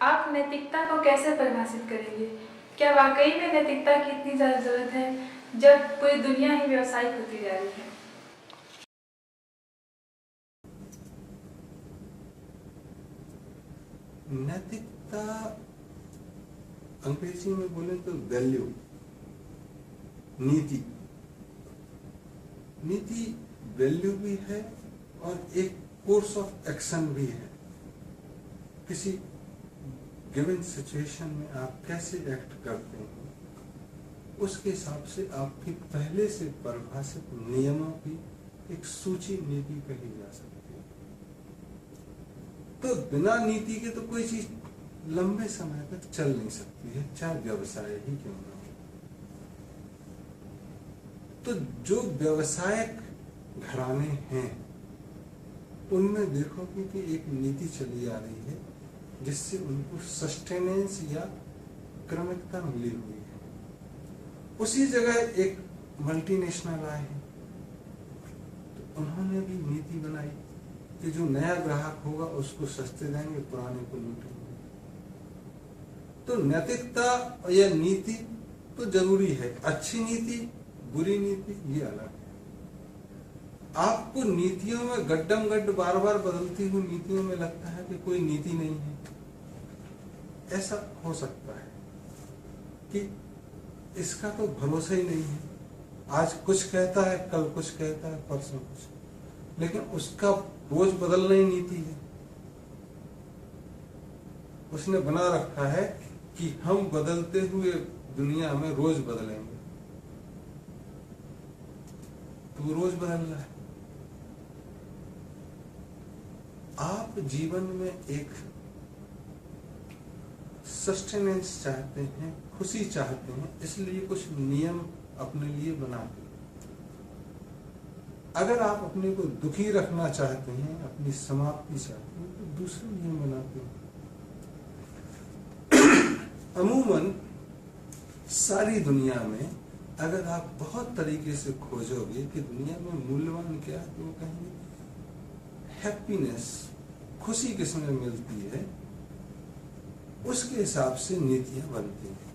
आप नैतिकता को कैसे परिभाषित करेंगे? क्या वाकई में नैतिकता की इतनी ज़्यादा ज़रूरत है जब पूरी दुनिया ही व्यावसायिक होती जा रही है? नैतिकता अंग्रेजी में बोले तो वैल्यू, नीति। नीति वैल्यू भी है और एक कोर्स ऑफ एक्शन भी है। किसी गिवन सिचुएशन में आप कैसे एक्ट करते हैं उसके हिसाब से आपकी पहले से परिभाषित नियमों की एक सूची नीति कही जा सकती है। तो बिना नीति के तो कोई चीज लंबे समय तक चल नहीं सकती है, चाहे व्यवसाय ही क्यों ना हो। तो जो व्यवसायिक घराने हैं उनमें देखोगे कि एक नीति चली आ रही है जिससे उनको सस्टेनेंस या क्रमिकता मिली हुई है। उसी जगह एक मल्टीनेशनल आए हैं तो उन्होंने भी नीति बनाई कि जो नया ग्राहक होगा उसको सस्ते देंगे, पुराने को लूटेंगे। तो नैतिकता या नीति तो जरूरी है। अच्छी नीति, बुरी नीति ये अलग है। आपको नीतियों में गड्डम गड्ड बार बार बदलती हुई नीतियों में लगता है कि कोई नीति नहीं है। ऐसा हो सकता है कि इसका तो भरोसा ही नहीं है। आज कुछ कहता है, कल कुछ कहता है, परसों कुछ, लेकिन उसका रोज बदलना ही नीति है। उसने बना रखा है कि हम बदलते हुए दुनिया में रोज बदलेंगे, तो वो रोज बदल रहा है। आप जीवन में एक सस्टेनेंस चाहते हैं, खुशी चाहते हैं, इसलिए कुछ नियम अपने लिए बनाते हैं। अगर आप अपने को दुखी रखना चाहते हैं, अपनी समाप्ति चाहते हैं, तो दूसरे नियम बनाते हैं। अमूमन सारी दुनिया में अगर आप बहुत तरीके से खोजोगे कि दुनिया में मूल्यवान क्या है, तो वो कहेंगे हैप्पीनेस, खुशी किसमें मिलती है, उसके हिसाब से नीतियां बनती हैं।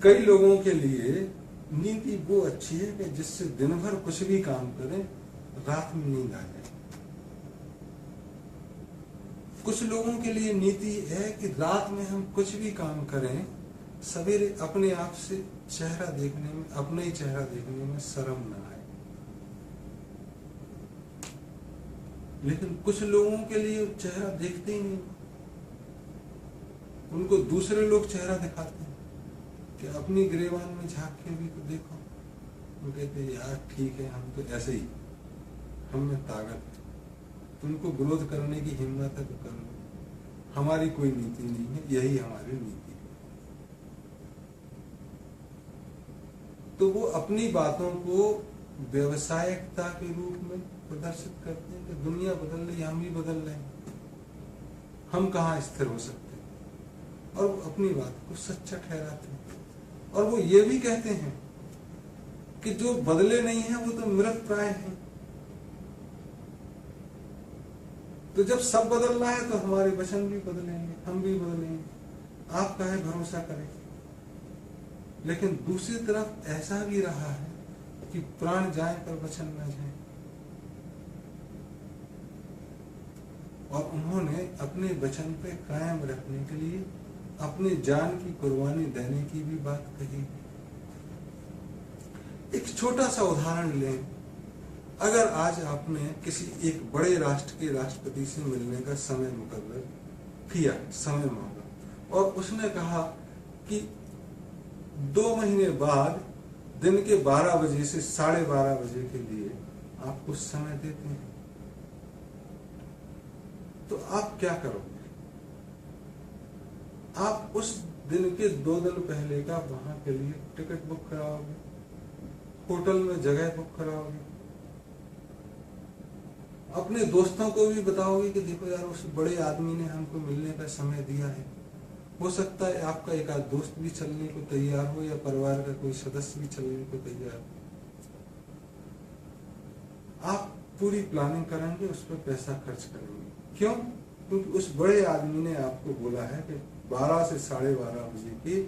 कई लोगों के लिए नीति वो अच्छी है कि जिससे दिन भर कुछ भी काम करें, रात में नींद आ जाए। कुछ लोगों के लिए नीति है कि रात में हम कुछ भी काम करें, सवेरे अपने आप से चेहरा देखने में, अपना ही चेहरा देखने में शर्म ना आए। लेकिन कुछ लोगों के लिए चेहरा देखते ही नहीं, उनको दूसरे लोग चेहरा दिखाते हैं कि अपनी गिरेबान में झांक के भी तो देखो। वो कहते यार ठीक है, हम तो ऐसे ही, हम में ताकत है, तुमको विरोध करने की हिम्मत है तो कर लो, हमारी कोई नीति नहीं है, यही हमारी नीति है। तो वो अपनी बातों को व्यवसायिकता के रूप में प्रदर्शित करते हैं कि दुनिया बदल रही, हम भी बदल रहे हैं, हम कहाँ स्थिर हो सकते हैं, और वो अपनी बात को सच्चा ठहराते हैं। और वो ये भी कहते हैं कि जो बदले नहीं है वो तो मृत प्राय है। तो जब सब बदल रहा है तो हमारे वचन भी बदलेंगे, हम भी बदलेंगे, आप काहे भरोसा करें। लेकिन दूसरी तरफ ऐसा भी रहा है कि प्राण जाए पर वचन न जाए, और उन्होंने अपने वचन पे कायम रखने के लिए अपने जान की कुर्बानी देने की भी बात कही। एक छोटा सा उदाहरण लें। अगर आज आपने किसी एक बड़े राष्ट्र के राष्ट्रपति से मिलने का समय मुकर्रर किया, समय मांगा, और उसने कहा कि 2 महीने बाद दिन के 12 बजे से 12:30 बजे के लिए आपको समय देते हैं, तो आप क्या करोगे? आप उस दिन के 2 दिन पहले का वहां के लिए टिकट बुक कराओगे, होटल में जगह बुक कराओगे, अपने दोस्तों को भी बताओगे कि देखो यार उस बड़े आदमी ने हमको मिलने का समय दिया है। हो सकता है आपका एक आध दोस्त भी चलने को तैयार हो, या परिवार का कोई सदस्य भी चलने को तैयार हो। आप पूरी प्लानिंग करेंगे, उस पर पैसा खर्च करेंगे। क्यों? क्योंकि उस बड़े आदमी ने आपको बोला है कि 12 से 12:30 बजे के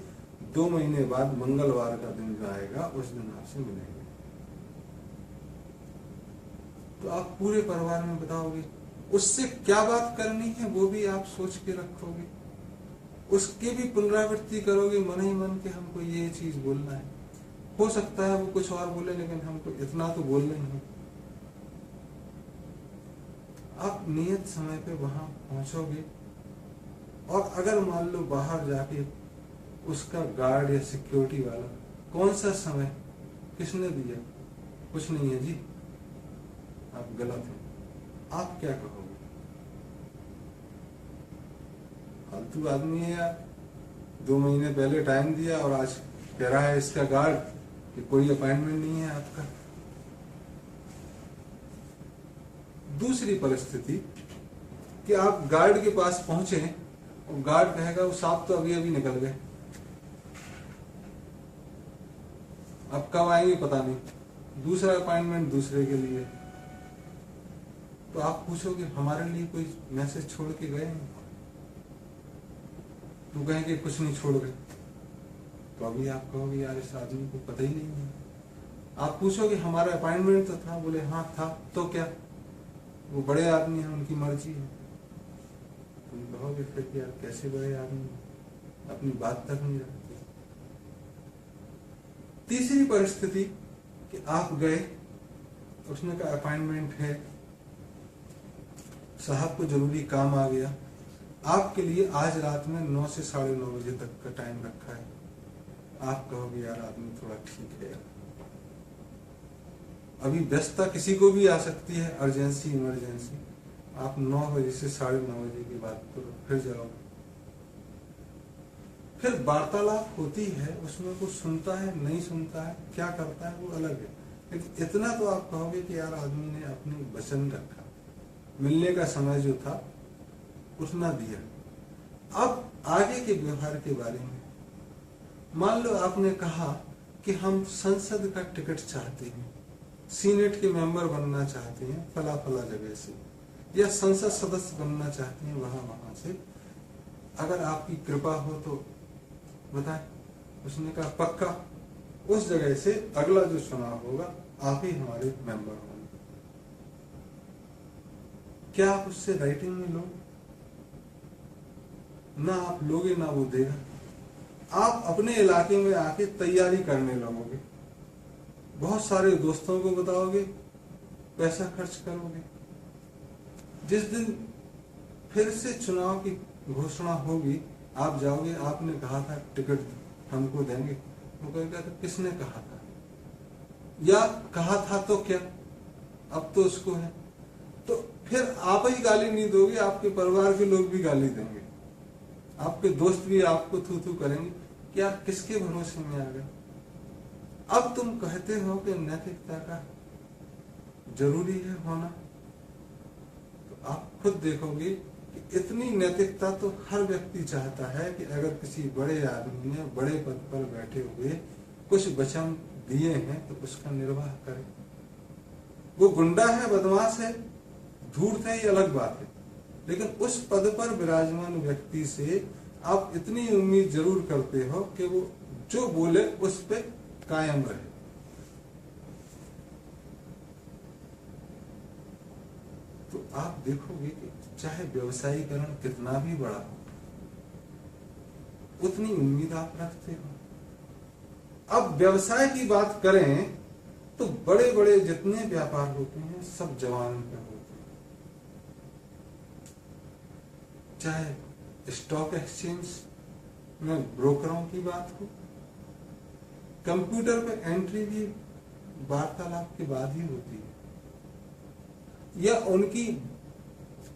2 महीने बाद मंगलवार का दिन जो आएगा उस दिन आपसे मिलेंगे। तो आप पूरे परिवार में बताओगे, उससे क्या बात करनी है वो भी आप सोच के रखोगे, उसकी भी पुनरावृत्ति करोगे मन ही मन के हमको ये चीज बोलना है। हो सकता है वो कुछ और बोले, लेकिन हमको इतना तो बोलना ही है। आप नियत समय पे वहां पहुंचोगे, और अगर मान लो बाहर जाके उसका गार्ड या सिक्योरिटी वाला कौन सा समय किसने दिया, कुछ नहीं है जी, आप गलत हैं, आप क्या कहोगे? फालतू आदमी है यार, 2 महीने पहले टाइम दिया और आज कह रहा है इसका गार्ड कि कोई अपॉइंटमेंट नहीं है आपका। दूसरी परिस्थिति कि आप गार्ड के पास पहुंचे और गार्ड कहेगा वो साहब तो अभी अभी निकल गए, अब कब आएंगे पता नहीं, दूसरा अपॉइंटमेंट दूसरे के लिए। तो आप पूछोगे हमारे लिए कोई मैसेज छोड़ के गए हैं? तो कहेंगे कुछ नहीं छोड़ गए। तो अभी आप कहोगे यार इस आदमी को पता ही नहीं है। आप पूछोगे हमारा अपॉइंटमेंट तो था, बोले हाँ था, तो क्या, वो बड़े आदमी हैं, उनकी मर्जी है। तुम कहोगे फिर यार कैसे बड़े आदमी, अपनी बात तक नहीं रखते। तीसरी परिस्थिति कि आप गए, उसने कहा अपॉइंटमेंट है, साहब को जरूरी काम आ गया, आपके लिए आज रात में 9 से 9:30 बजे तक का टाइम रखा है। आप कहोगे यार आदमी थोड़ा ठीक है यार, अभी व्यस्तता किसी को भी आ सकती है, अर्जेंसी इमरजेंसी, आप 9 बजे से 9:30 बजे की बात करो, फिर जाओ। फिर वार्तालाप होती है, उसमें कुछ सुनता है नहीं सुनता है, क्या करता है वो अलग है, लेकिन इतना तो आप कहोगे कि यार आदमी ने अपनी वचन रखा, मिलने का समय जो था उतना दिया। अब आगे के व्यवहार के बारे में, मान लो आपने कहा कि हम संसद का टिकट चाहते हैं, सीनेट के मेंबर बनना चाहते हैं फला फला जगह से, या संसद सदस्य बनना चाहते हैं वहां से, अगर आपकी कृपा हो तो बताएं। उसने कहा पक्का, उस जगह से अगला जो चुनाव होगा आप ही हमारे मेंबर होंगे। क्या आप उससे राइटिंग में लो? ना आप लोगे ना वो देगा। आप अपने इलाके में आके तैयारी करने लगोगे, बहुत सारे दोस्तों को बताओगे, पैसा खर्च करोगे। जिस दिन फिर से चुनाव की घोषणा होगी, आप जाओगे, आपने कहा था टिकट हमको देंगे, वो कहेगा तो किसने कहा था, या कहा था तो क्या, अब तो उसको है। तो फिर आप ही गाली नहीं दोगे, आपके परिवार के लोग भी गाली देंगे, आपके दोस्त भी आपको थू थू करेंगे कि यार किसके भरोसे में आ गए। अब तुम कहते हो कि नैतिकता का जरूरी है होना, तो आप खुद देखोगे कि इतनी नैतिकता तो हर व्यक्ति चाहता है कि अगर किसी बड़े आदमी ने बड़े पद पर बैठे हुए कुछ वचन दिए हैं तो उसका निर्वाह करे। वो गुंडा है, बदमाश है, धूर्त है, ये अलग बात है, लेकिन उस पद पर विराजमान व्यक्ति से आप इतनी उम्मीद जरूर करते हो कि वो जो बोले उस पे कायम रहे। तो आप देखोगे कि चाहे व्यवसायीकरण कितना भी बड़ा हो, उतनी उम्मीद आप रखते हो। अब व्यवसाय की बात करें तो बड़े बड़े जितने व्यापार होते हैं सब जवान पे होते हैं, चाहे स्टॉक एक्सचेंज में ब्रोकरों की बात हो, कंप्यूटर पे एंट्री भी वार्तालाप के बाद ही होती है, या उनकी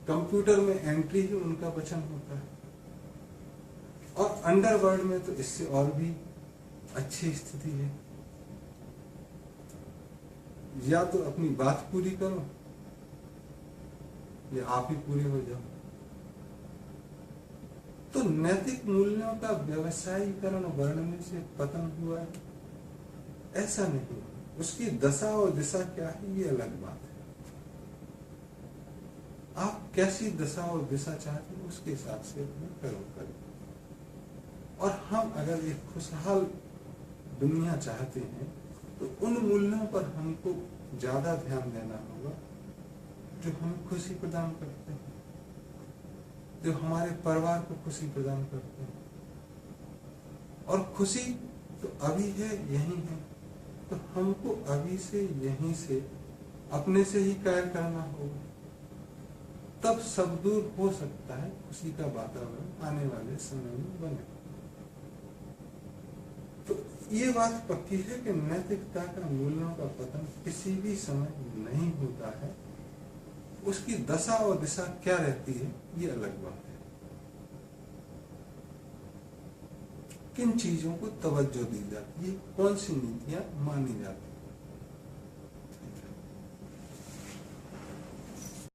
कंप्यूटर में एंट्री ही उनका वचन होता है। और अंडरवर्ल्ड में तो इससे और भी अच्छी स्थिति है, या तो अपनी बात पूरी करो या आप ही पूरे हो जाओ। तो नैतिक मूल्यों का व्यवसायीकरण वर्णने से पतन हुआ है, ऐसा नहीं। उसकी दशा और दिशा क्या है ये अलग बात है। आप कैसी दशा और दिशा चाहते हैं उसके हिसाब से अपना कर्म करें। और हम अगर एक खुशहाल दुनिया चाहते हैं तो उन मूल्यों पर हमको ज्यादा ध्यान देना होगा जो हमें खुशी प्रदान करते हैं, जो हमारे परिवार को खुशी प्रदान करते हैं। और खुशी तो अभी है, यही है, तो हमको अभी से यहीं से अपने से ही कार्य करना होगा, तब सब दूर हो सकता है खुशी का वातावरण आने वाले समय में बने। तो ये बात पक्की है कि नैतिकता का मूल्यों का पतन किसी भी समय नहीं होता है। उसकी दशा और दिशा क्या रहती है ये अलग बात है। किन चीजों को तवज्जो दी जाती है, कौन सी नीतियां मानी जाती है,